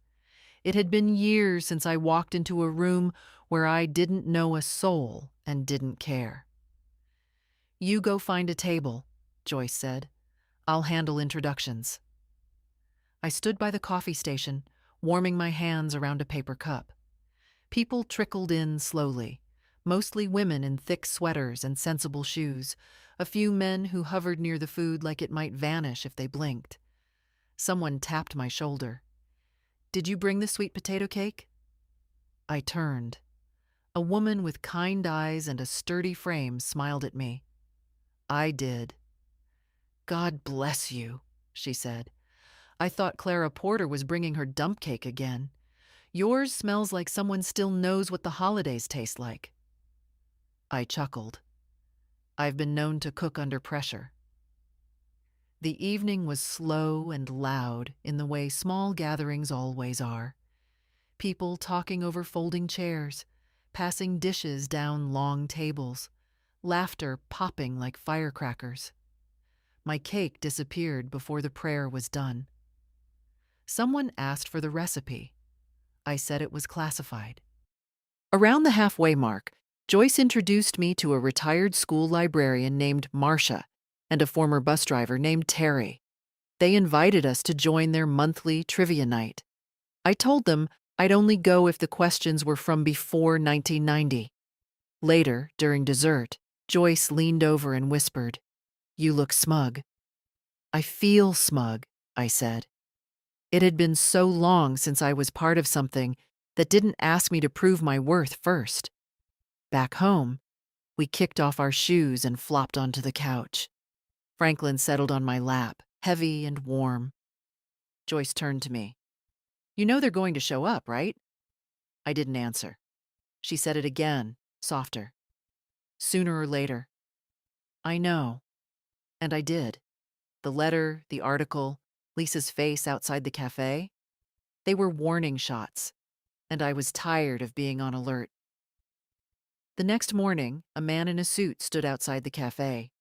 It had been years since I walked into a room where I didn't know a soul and didn't care. "You go find a table," Joyce said. "I'll handle introductions." I stood by the coffee station, warming my hands around a paper cup. People trickled in slowly, mostly women in thick sweaters and sensible shoes, a few men who hovered near the food like it might vanish if they blinked. Someone tapped my shoulder. "Did you bring the sweet potato cake?" I turned. A woman with kind eyes and a sturdy frame smiled at me. "I did." "God bless you," she said. "I thought Clara Porter was bringing her dump cake again. Yours smells like someone still knows what the holidays taste like." I chuckled. I've been known to cook under pressure. The evening was slow and loud in the way small gatherings always are. People talking over folding chairs, passing dishes down long tables, laughter popping like firecrackers. My cake disappeared before the prayer was done. Someone asked for the recipe. I said it was classified. Around the halfway mark, Joyce introduced me to a retired school librarian named Marcia and a former bus driver named Terry. They invited us to join their monthly trivia night. I told them I'd only go if the questions were from before 1990. Later, during dessert, Joyce leaned over and whispered, "You look smug." "I feel smug," I said. It had been so long since I was part of something that didn't ask me to prove my worth first. Back home, we kicked off our shoes and flopped onto the couch. Franklin settled on my lap, heavy and warm. Joyce turned to me. "You know they're going to show up, right?" I didn't answer. She said it again, softer. "Sooner or later." "I know." And I did. The letter, the article, Lisa's face outside the cafe. They were warning shots, and I was tired of being on alert. The next morning, a man in a suit stood outside the cafe.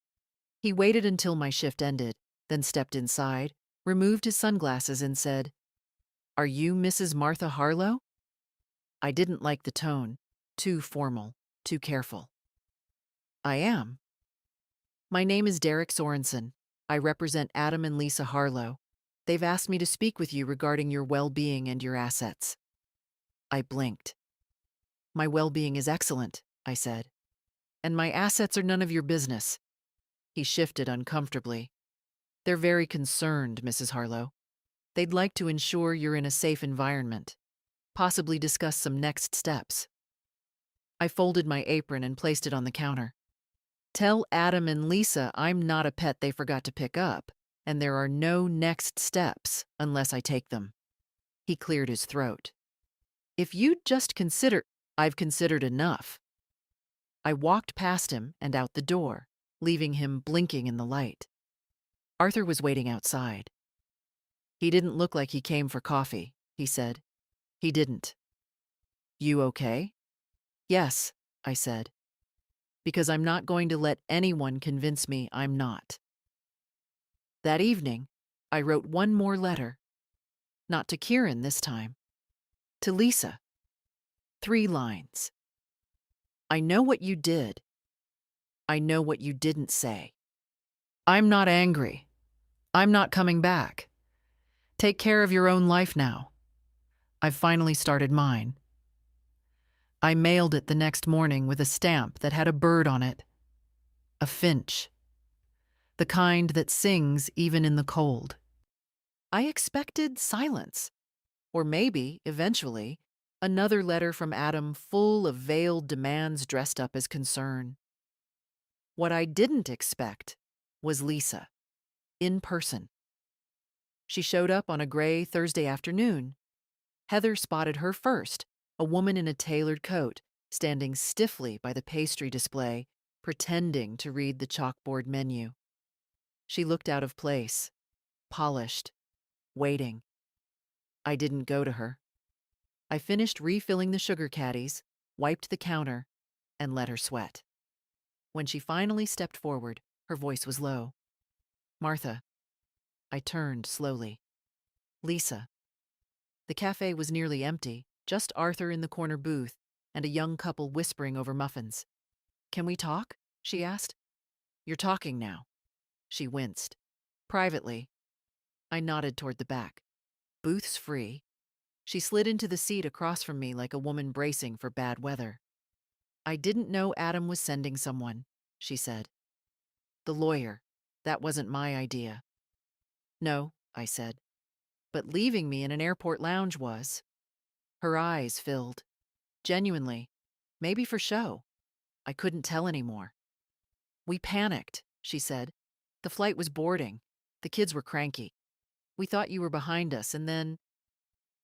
He waited until my shift ended, then stepped inside, removed his sunglasses, and said, "Are you Mrs. Martha Harlow?" I didn't like the tone. Too formal, too careful. "I am." "My name is Derek Sorensen. I represent Adam and Lisa Harlow. They've asked me to speak with you regarding your well-being and your assets." I blinked. "My well-being is excellent," I said. "And my assets are none of your business." He shifted uncomfortably. "They're very concerned, Mrs. Harlow. They'd like to ensure you're in a safe environment, possibly discuss some next steps." I folded my apron and placed it on the counter. "Tell Adam and Lisa I'm not a pet they forgot to pick up, and there are no next steps unless I take them." He cleared his throat. "If you'd just consider—" "I've considered enough." I walked past him and out the door, leaving him blinking in the light. Arthur was waiting outside. "He didn't look like he came for coffee," he said. "He didn't." "You okay?" "Yes," I said, "because I'm not going to let anyone convince me I'm not." That evening, I wrote one more letter. Not to Kieran this time. To Lisa. 3 lines. "I know what you did. I know what you didn't say. I'm not angry. I'm not coming back. Take care of your own life now. I've finally started mine." I mailed it the next morning with a stamp that had a bird on it. A finch. The kind that sings even in the cold. I expected silence. Or maybe, eventually, another letter from Adam full of veiled demands dressed up as concern. What I didn't expect was Lisa. In person. She showed up on a gray Thursday afternoon. Heather spotted her first, a woman in a tailored coat, standing stiffly by the pastry display, pretending to read the chalkboard menu. She looked out of place, polished, waiting. I didn't go to her. I finished refilling the sugar caddies, wiped the counter, and let her sweat. When she finally stepped forward, her voice was low. Martha. I turned slowly. Lisa. The cafe was nearly empty, just Arthur in the corner booth and a young couple whispering over muffins. Can we talk? She asked. You're talking now. She winced. Privately. I nodded toward the back. Booth's free. She slid into the seat across from me like a woman bracing for bad weather. I didn't know Adam was sending someone, she said. The lawyer. That wasn't my idea. No, I said. But leaving me in an airport lounge was. Her eyes filled. Genuinely. Maybe for show. I couldn't tell anymore. We panicked, she said. The flight was boarding. The kids were cranky. We thought you were behind us, and then...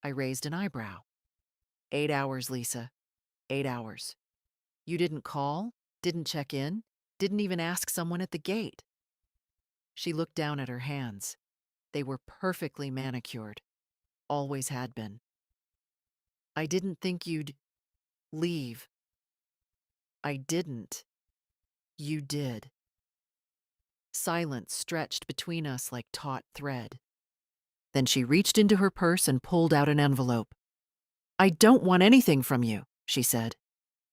I raised an eyebrow. 8 hours, Lisa. 8 hours. You didn't call, didn't check in, didn't even ask someone at the gate. She looked down at her hands. They were perfectly manicured. Always had been. I didn't think you'd leave. I didn't. You did. Silence stretched between us like taut thread. Then she reached into her purse and pulled out an envelope. I don't want anything from you, she said.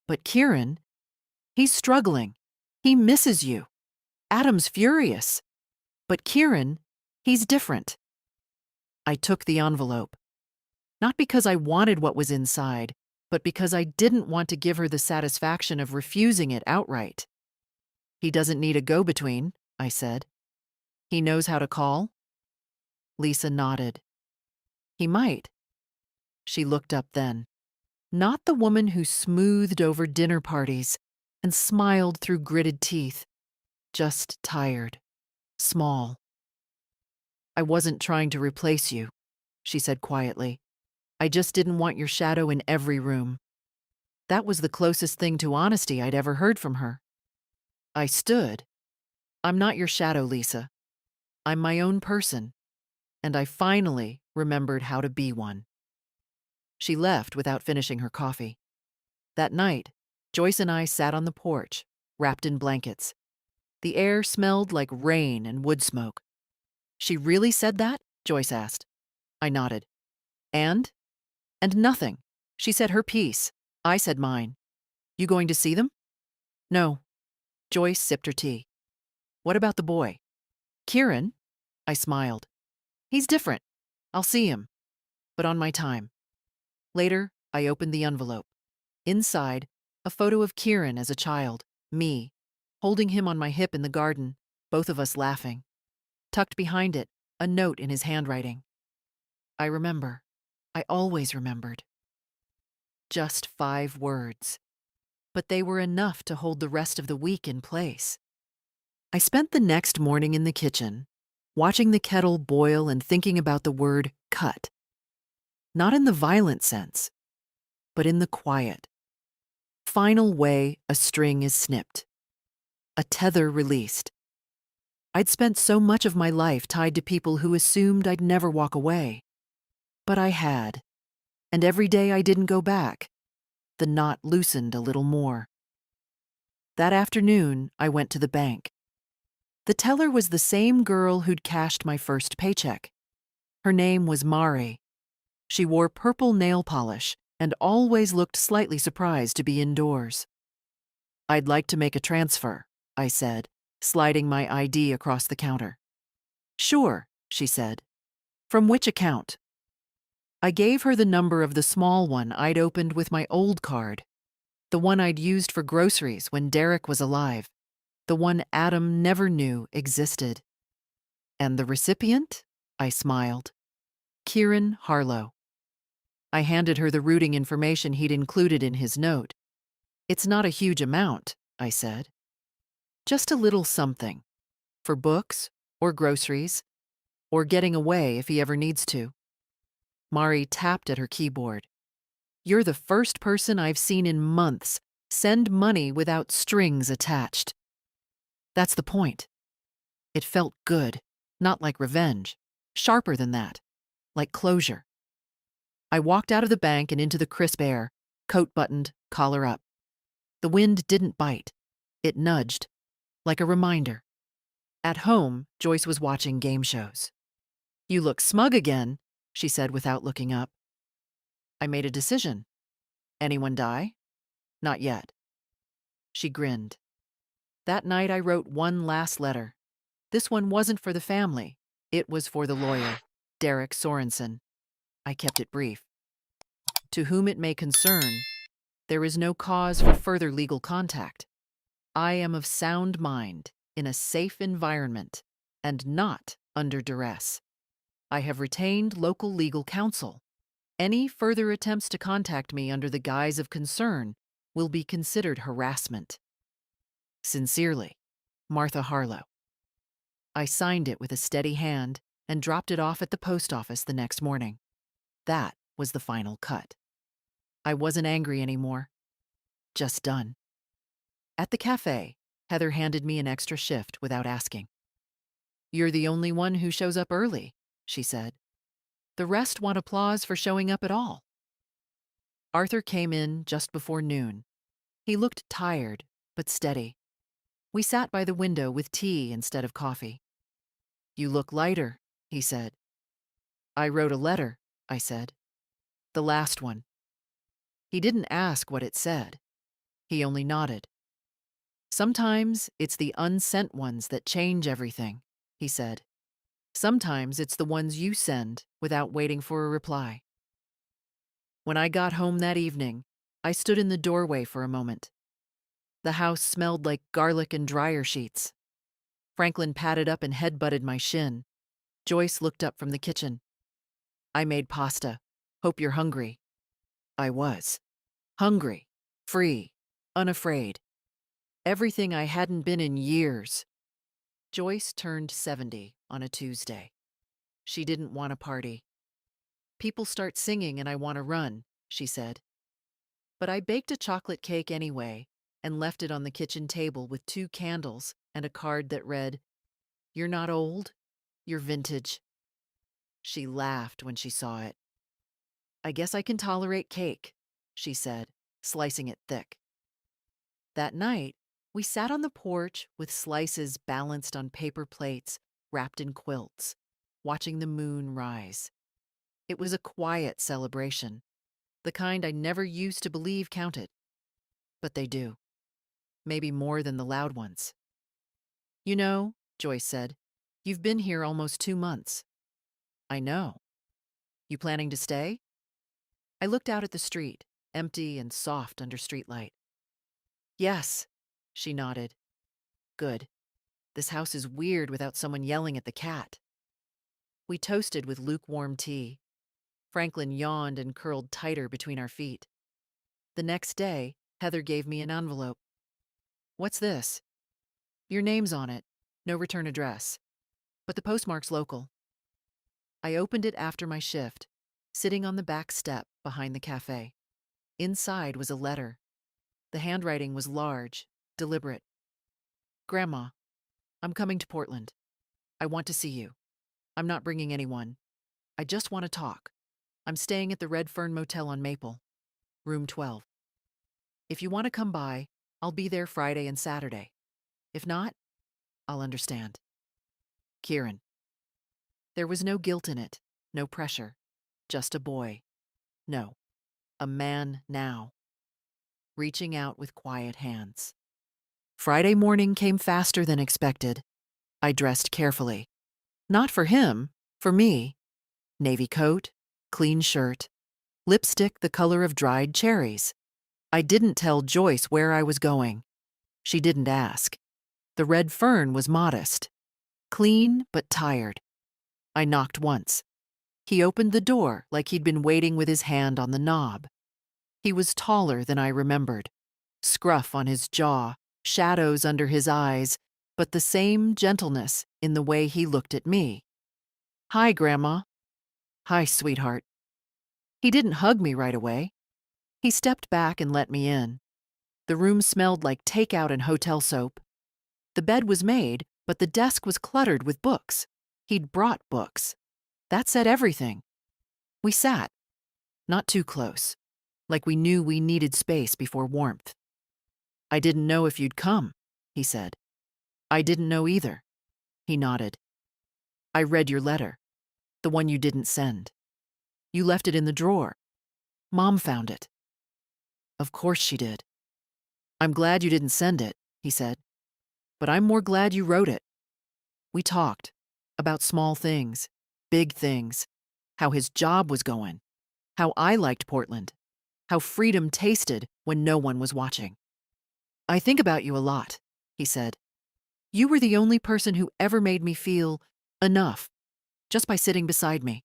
But Kieran, he's struggling. He misses you. Adam's furious. But Kieran, he's different. I took the envelope. Not because I wanted what was inside, but because I didn't want to give her the satisfaction of refusing it outright. He doesn't need a go-between, I said. He knows how to call? Lisa nodded. He might. She looked up then. Not the woman who smoothed over dinner parties and smiled through gritted teeth. Just tired. Small. I wasn't trying to replace you, she said quietly. I just didn't want your shadow in every room. That was the closest thing to honesty I'd ever heard from her. I stood. I'm not your shadow, Lisa. I'm my own person. And I finally remembered how to be one. She left without finishing her coffee. That night, Joyce and I sat on the porch, wrapped in blankets. The air smelled like rain and wood smoke. She really said that? Joyce asked. I nodded. And? And nothing. She said her piece. I said mine. You going to see them? No. Joyce sipped her tea. What about the boy? Kieran? I smiled. He's different. I'll see him. But on my time. Later, I opened the envelope. Inside, a photo of Kieran as a child, me, holding him on my hip in the garden, both of us laughing. Tucked behind it, a note in his handwriting. I remember. I always remembered. Just 5 words. But they were enough to hold the rest of the week in place. I spent the next morning in the kitchen, watching the kettle boil and thinking about the word cut. Not in the violent sense, but in the quiet. Final way a string is snipped. A tether released. I'd spent so much of my life tied to people who assumed I'd never walk away. But I had. And every day I didn't go back, the knot loosened a little more. That afternoon, I went to the bank. The teller was the same girl who'd cashed my first paycheck. Her name was Mari. She wore purple nail polish and always looked slightly surprised to be indoors. I'd like to make a transfer, I said, sliding my ID across the counter. Sure, she said. From which account? I gave her the number of the small one I'd opened with my old card, the one I'd used for groceries when Derek was alive, the one Adam never knew existed. And the recipient? I smiled. Kieran Harlow. I handed her the routing information he'd included in his note. It's not a huge amount, I said. Just a little something. For books, or groceries, or getting away if he ever needs to. Mari tapped at her keyboard. You're the first person I've seen in months Send money without strings attached. That's the point. It felt good, not like revenge. Sharper than that, like closure. I walked out of the bank and into the crisp air, coat buttoned, collar up. The wind didn't bite. It nudged, like a reminder. At home, Joyce was watching game shows. "You look smug again," she said without looking up. I made a decision. "Anyone die?" "Not yet." She grinned. That night I wrote one last letter. This one wasn't for the family. It was for the lawyer, Derek Sorensen. I kept it brief. "To whom it may concern, there is no cause for further legal contact. I am of sound mind, in a safe environment, and not under duress. I have retained local legal counsel. Any further attempts to contact me under the guise of concern will be considered harassment. Sincerely, Martha Harlow." I signed it with a steady hand and dropped it off at the post office the next morning. That was the final cut. I wasn't angry anymore. Just done. At the cafe, Heather handed me an extra shift without asking. "You're the only one who shows up early," she said. "The rest want applause for showing up at all." Arthur came in just before noon. He looked tired, but steady. We sat by the window with tea instead of coffee. "You look lighter," he said. "I wrote a letter," I said. "The last one." He didn't ask what it said. He only nodded. "Sometimes it's the unsent ones that change everything," he said. "Sometimes it's the ones you send without waiting for a reply." When I got home that evening, I stood in the doorway for a moment. The house smelled like garlic and dryer sheets. Franklin patted up and headbutted my shin. Joyce looked up from the kitchen. "I made pasta. Hope you're hungry." I was. Hungry, free, unafraid. Everything I hadn't been in years. Joyce turned 70 on a Tuesday. She didn't want a party. "People start singing and I want to run," she said. But I baked a chocolate cake anyway and left it on the kitchen table with 2 candles and a card that read, "You're not old, you're vintage." She laughed when she saw it. "I guess I can tolerate cake," she said, slicing it thick. That night, we sat on the porch with slices balanced on paper plates wrapped in quilts, watching the moon rise. It was a quiet celebration, the kind I never used to believe counted. But they do. Maybe more than the loud ones. "You know," Joyce said, "you've been here almost 2 months." "I know. You planning to stay?" I looked out at the street, empty and soft under streetlight. "Yes," she nodded. "Good. This house is weird without someone yelling at the cat." We toasted with lukewarm tea. Franklin yawned and curled tighter between our feet. The next day, Heather gave me an envelope. "What's this?" "Your name's on it. No return address. But the postmark's local." I opened it after my shift, sitting on the back step behind the cafe. Inside was a letter. The handwriting was large, deliberate. "Grandma, I'm coming to Portland. I want to see you. I'm not bringing anyone. I just want to talk. I'm staying at the Red Fern Motel on Maple, room 12. If you want to come by, I'll be there Friday and Saturday. If not, I'll understand. Kieran." There was no guilt in it, no pressure, just a boy. No, a man now. Reaching out with quiet hands. Friday morning came faster than expected. I dressed carefully. Not for him, for me. Navy coat, clean shirt, lipstick the color of dried cherries. I didn't tell Joyce where I was going. She didn't ask. The Red Fern was modest. Clean but tired. I knocked once. He opened the door like he'd been waiting with his hand on the knob. He was taller than I remembered. Scruff on his jaw, shadows under his eyes, but the same gentleness in the way he looked at me. "Hi, Grandma." "Hi, sweetheart." He didn't hug me right away. He stepped back and let me in. The room smelled like takeout and hotel soap. The bed was made, but the desk was cluttered with books. He'd brought books. That said everything. We sat, not too close, like we knew we needed space before warmth. I didn't know if you'd come, he said. I didn't know either. He nodded. I read your letter, the one you didn't send. You left it in the drawer. Mom found it. Of course she did. I'm glad you didn't send it, he said. But I'm more glad you wrote it. We talked about small things, big things, how his job was going, how I liked Portland, how freedom tasted when no one was watching. I think about you a lot, he said. You were the only person who ever made me feel enough, just by sitting beside me.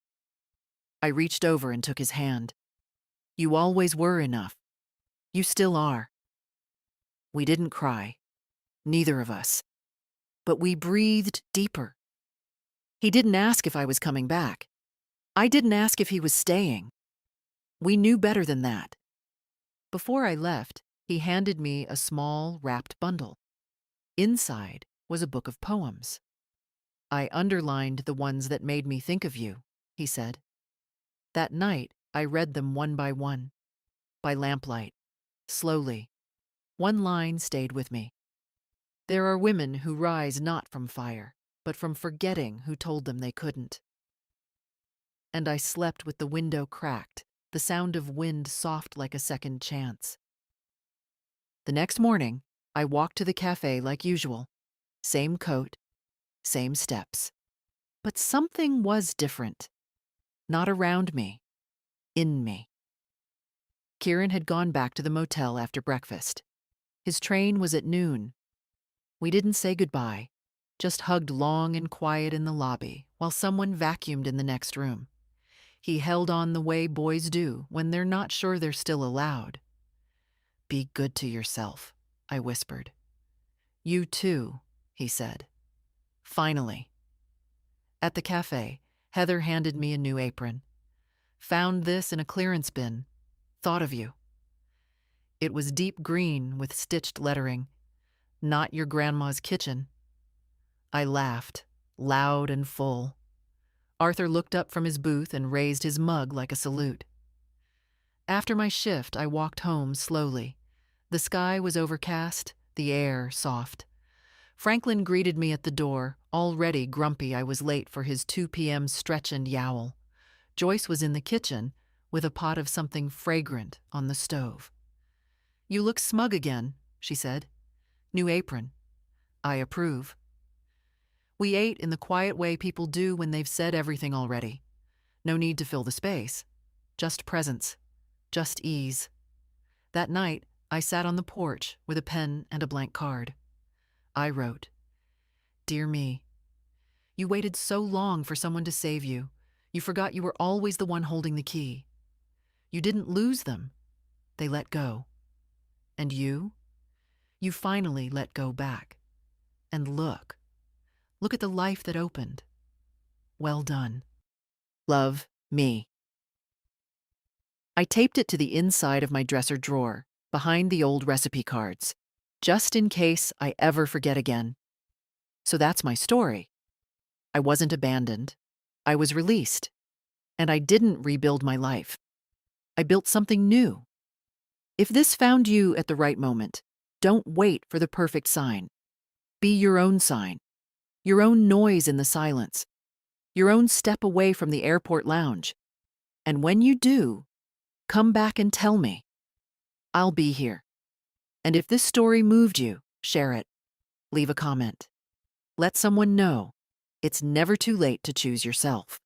I reached over and took his hand. You always were enough. You still are. We didn't cry, neither of us. But we breathed deeper. He didn't ask if I was coming back. I didn't ask if he was staying. We knew better than that. Before I left, he handed me a small, wrapped bundle. Inside was a book of poems. I underlined the ones that made me think of you, he said. That night, I read them one by one, by lamplight, slowly. One line stayed with me. There are women who rise not from fire, but from forgetting who told them they couldn't. And I slept with the window cracked, the sound of wind soft like a second chance. The next morning, I walked to the cafe like usual. Same coat, same steps. But something was different. Not around me, in me. Kieran had gone back to the motel after breakfast. His train was at noon. We didn't say goodbye, just hugged long and quiet in the lobby while someone vacuumed in the next room. He held on the way boys do when they're not sure they're still allowed. Be good to yourself, I whispered. You too, he said. Finally. At the cafe, Heather handed me a new apron. Found this in a clearance bin. Thought of you. It was deep green with stitched lettering. Not your grandma's kitchen. I laughed, loud and full. Arthur looked up from his booth and raised his mug like a salute. After my shift, I walked home slowly. The sky was overcast, the air soft. Franklin greeted me at the door, already grumpy I was late for his 2 p.m. stretch and yowl. Joyce was in the kitchen, with a pot of something fragrant on the stove. You look smug again, she said. New apron. I approve. We ate in the quiet way people do when they've said everything already. No need to fill the space. Just presence. Just ease. That night, I sat on the porch with a pen and a blank card. I wrote, Dear me, you waited so long for someone to save you. You forgot you were always the one holding the key. You didn't lose them. They let go. And you? You finally let go back. And look at the life that opened. Well done. Love, me. I taped it to the inside of my dresser drawer, behind the old recipe cards, just in case I ever forget again. So that's my story. I wasn't abandoned. I was released. And I didn't rebuild my life. I built something new. If this found you at the right moment, don't wait for the perfect sign. Be your own sign. Your own noise in the silence. Your own step away from the airport lounge. And when you do, come back and tell me. I'll be here. And if this story moved you, share it. Leave a comment. Let someone know it's never too late to choose yourself.